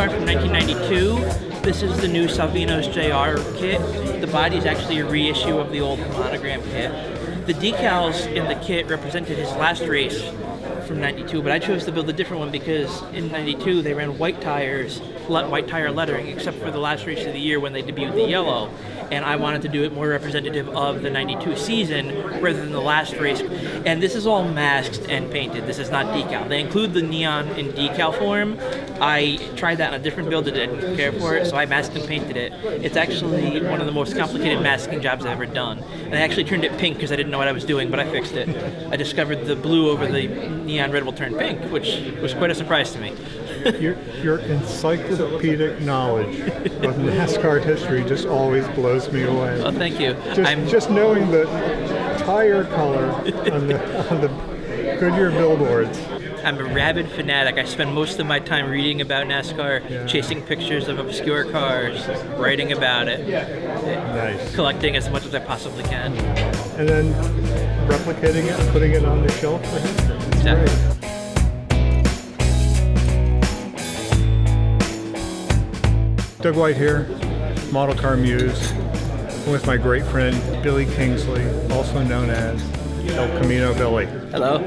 NASCAR from 1992. This is the new Salvino's JR kit. The body is actually a reissue of the old monogram kit. The decals in the kit represented his last race from 92, but I chose to build a different one because in 92 they ran white tires, white tire lettering, except for the last race of the year when they debuted the yellow. And I wanted to do it more representative of the 92 season rather than the last race. And this is all masked and painted. This is not decal. They include the neon in decal form. I tried that on a different build that I didn't care for it, so I masked and painted it. It's actually one of the most complicated masking jobs I've ever done. And I actually turned it pink because I didn't know what I was doing, but I fixed it. I discovered the blue over the neon red will turn pink, which was quite a surprise to me. Your encyclopedic knowledge of NASCAR history just always blows me away. Oh, thank you. Just knowing the tire color on the Goodyear billboards. I'm a rabid fanatic. I spend most of my time reading about NASCAR, chasing pictures of obscure cars, writing about it, nice. Collecting as much as I possibly can. And then replicating it and putting it on the shelf for history. Exactly. Great. Doug White here, Model Car Muse. I'm with my great friend Billy Kingsley, also known as El Camino Billy. Hello.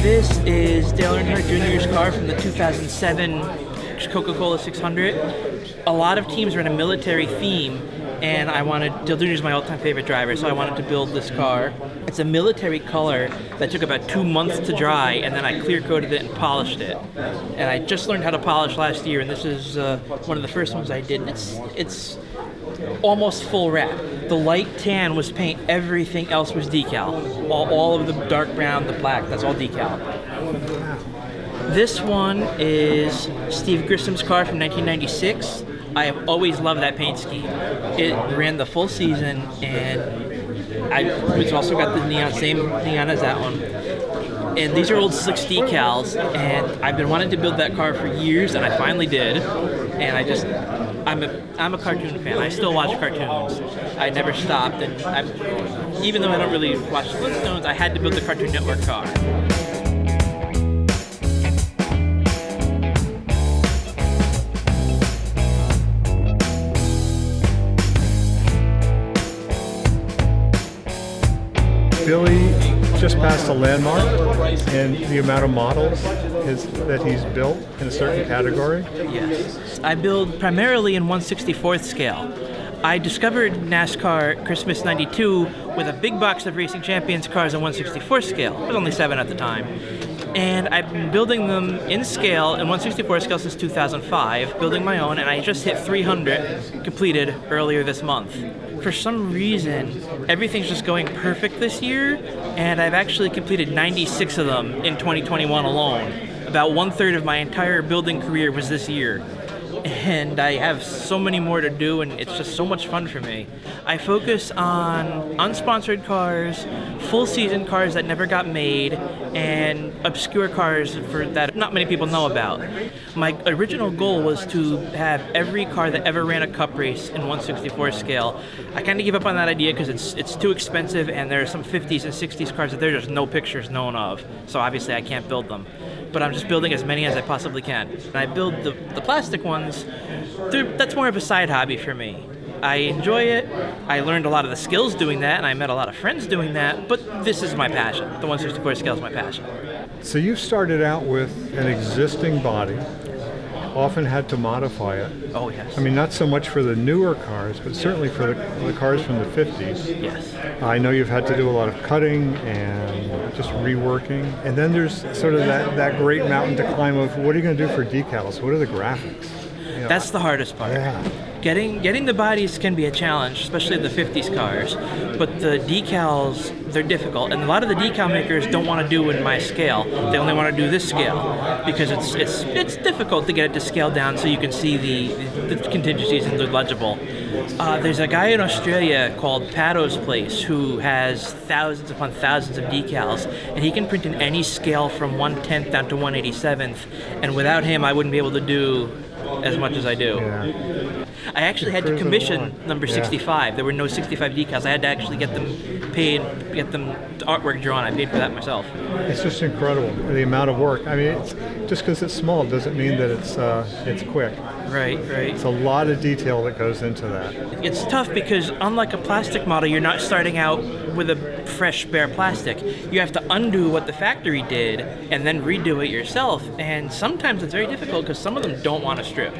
This is Dale Earnhardt Jr.'s car from the 2007 Coca-Cola 600. A lot of teams ran a military theme, and Dale Jr. is my all-time favorite driver, so I wanted to build this car. It's a military color that took about 2 months to dry, and then I clear-coated it and polished it. And I just learned how to polish last year, and this is one of the first ones I did. It's almost full wrap. The light tan was paint, everything else was decal. All of the dark brown, the black, that's all decal. This one is Steve Grissom's car from 1996. I have always loved that paint scheme. It ran the full season, and it's also got the same neon as that one. And these are old Slicks decals, and I've been wanting to build that car for years, and I finally did. And I'm a cartoon fan. I still watch cartoons. I never stopped, and even though I don't really watch Flintstones, I had to build the Cartoon Network car. Billy just passed a landmark in the amount of models that he's built in a certain category. Yes. I build primarily in 1/64th scale. I discovered NASCAR Christmas '92 with a big box of Racing Champions cars in 1/64 scale. There was only 7 at the time. And I've been building them in scale, in 1/64 scale since 2005, building my own, and I just hit 300 completed earlier this month. For some reason, everything's just going perfect this year, and I've actually completed 96 of them in 2021 alone. About 1/3 of my entire building career was this year. And I have so many more to do, and it's just so much fun for me. I focus on unsponsored cars, full season cars that never got made, and obscure cars that not many people know about. My original goal was to have every car that ever ran a cup race in 1/64 scale. I kind of gave up on that idea because it's too expensive, and there are some 50s and 60s cars that there's just no pictures known of, so obviously I can't build them. But I'm just building as many as I possibly can. And I build the plastic ones, that's more of a side hobby for me. I enjoy it, I learned a lot of the skills doing that, and I met a lot of friends doing that, but this is my passion. The 1/64 scale is my passion. So you started out with an existing body, often had to modify it. Oh, yes. I mean, not so much for the newer cars, but certainly for the cars from the 50s. Yes. I know you've had to do a lot of cutting and just reworking. And then there's sort of that great mountain to climb of what are you going to do for decals? What are the graphics? You know, that's the hardest part. Yeah. Getting the bodies can be a challenge, especially the 50s cars, but the decals, they're difficult, and a lot of the decal makers don't want to do it in my scale. They only want to do this scale because it's difficult to get it to scale down so you can see the contingencies and they're legible. There's a guy in Australia called Paddo's Place who has thousands upon thousands of decals, and he can print in any scale from 1/10 down to 1/87th, and without him I wouldn't be able to do as much as I do. Yeah. I actually had to commission number 65. There were no 65 decals. I had to actually get them paid, get them artwork drawn. I paid for that myself. It's just incredible, the amount of work. I mean, it's, just because it's small doesn't mean that it's quick. Right. It's a lot of detail that goes into that. It's tough because unlike a plastic model, you're not starting out with a fresh, bare plastic. You have to undo what the factory did and then redo it yourself. And sometimes it's very difficult because some of them don't want to strip.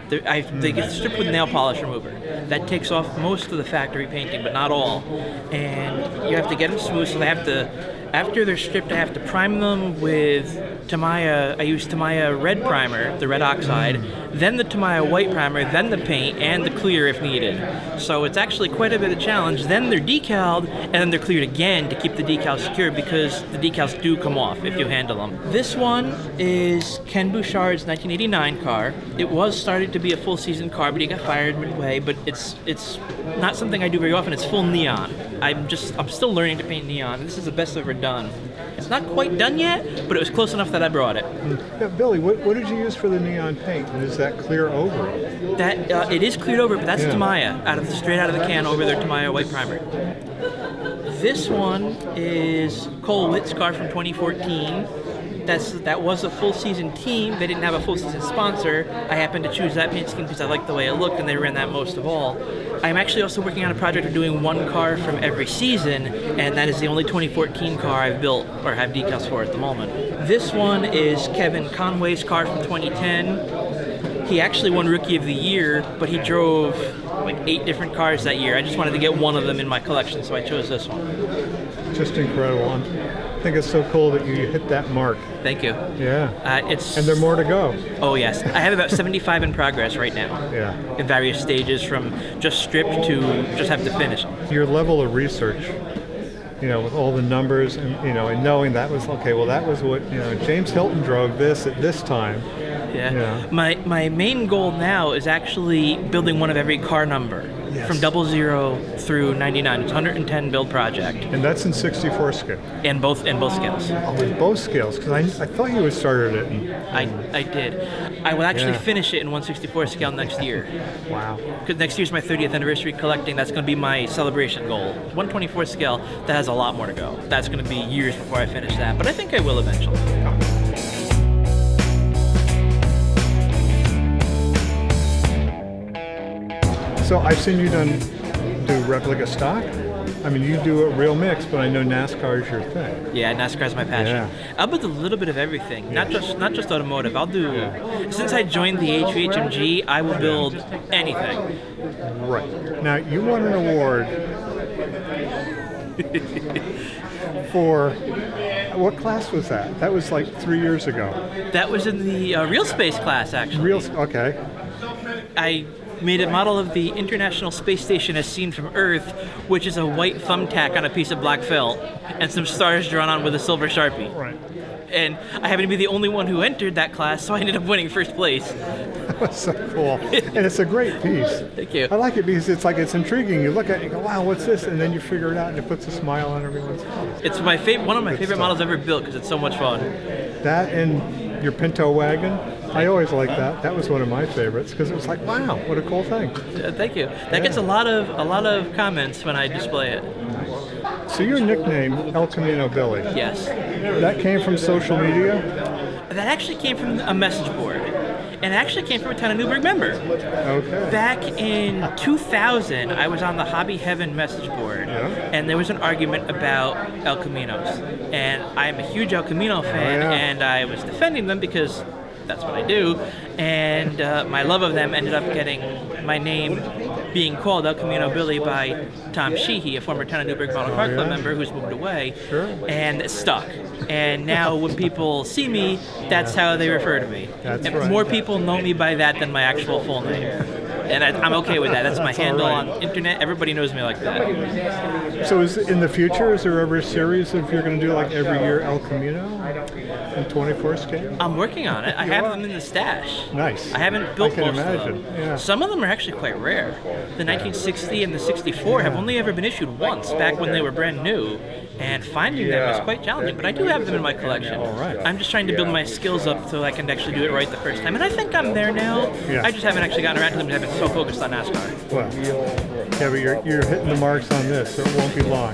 They get stripped with nail polish remover. That takes off most of the factory painting, but not all. And you have to get them smooth, so they have to, after they're stripped, I have to prime them with Tamiya. I use Tamiya red primer, the red oxide, then the Tamiya white primer, then the paint, and the clear if needed. So it's actually quite a bit of challenge. Then they're decaled, and then they're cleared again to keep the decals secure because the decals do come off if you handle them. This one is Ken Bouchard's 1989 car. It was started to be a full season car, but he got fired midway, but it's not something I do very often. It's full neon. I'm still learning to paint neon. This is the best I've ever done. It's not quite done yet, but it was close enough that I brought it. Yeah, Billy, what did you use for the neon paint? And is that clear over it? That it is cleared over, but that's Tamiya, straight out of the can over their Tamiya white primer. This one is Cole Witt's car from 2014. That was a full season team. They didn't have a full season sponsor. I happened to choose that paint scheme because I liked the way it looked, and they ran that most of all. I'm actually also working on a project of doing one car from every season, and that is the only 2014 car I've built or have decals for at the moment. This one is Kevin Conway's car from 2010. He actually won Rookie of the Year, but he drove like 8 different cars that year. I just wanted to get one of them in my collection, so I chose this one. Just incredible. I think it's so cool that you hit that mark. Thank you. Yeah. And there are more to go. Oh yes, I have about 75 in progress right now. Yeah. In various stages, from just stripped to just have to finish. Your level of research, with all the numbers and and knowing that was that was what James Hilton drove this at this time. Yeah. My main goal now is actually building one of every car number. Yes. From 00 through 99. It's a 110 build project. And that's in 64 scale. And both scales. Oh, in both scales, because I thought you had started it. I did. I will actually finish it in 164 scale next year. Wow. Because next year's my 30th anniversary collecting. That's going to be my celebration goal. 124 scale, that has a lot more to go. That's going to be years before I finish that, but I think I will eventually. So I've seen you do replica stock. I mean, you do a real mix, but I know NASCAR is your thing. Yeah, NASCAR is my passion. Yeah. I'll build a little bit of everything, not just automotive. I'll do. Since I joined the HVHMG, I will build anything. Right. Now you won an award for what class was that? That was like 3 years ago. That was in the real space class, actually. Okay. I made a model of the International Space Station as seen from Earth, which is a white thumbtack on a piece of black felt and some stars drawn on with a silver Sharpie. Right. And I happened to be the only one who entered that class, so I ended up winning first place. That was so cool. And it's a great piece. Thank you. I like it because it's intriguing. You look at it, you go, wow, what's this? And then you figure it out, and it puts a smile on everyone's face. It's my one of my favorite models I've ever built because it's so much fun. That and your Pinto wagon, I always like that. That was one of my favorites because it was like, wow, what a cool thing. Thank you. That gets a lot of comments when I display it. So your nickname, El Camino Billy. Yes. That came from social media? That actually came from a message board. And it actually came from a ton of Newburgh member. Okay. Back in 2000, I was on the Hobby Heaven message board, and there was an argument about El Caminos. And I'm a huge El Camino fan, and I was defending them because that's what I do. And my love of them ended up getting my name being called El Camino Billy by Tom Sheehy, a former town of Newburgh Model Car Club member who's moved away, and it stuck. And now when people see me, that's how they refer to me. That's right. More people know me by that than my actual full name. And I'm okay with that. That's my handle on internet. Everybody knows me like that. So in the future, is there ever a series of you're going to do like every year El Camino in 24 scale? I'm working on it. I have them in the stash. Nice. I haven't built most imagine. of them. Yeah. Some of them are actually quite rare. The 1960 and the 64 have only ever been issued once, back when they were brand new. and finding them is quite challenging, but I do have them in my collection. All right. I'm just trying to build my skills up so I can actually do it right the first time, and I think I'm there now. Yeah. I just haven't actually gotten around to them because I've been so focused on NASCAR. Well, yeah, but you're hitting the marks on this, so it won't be long.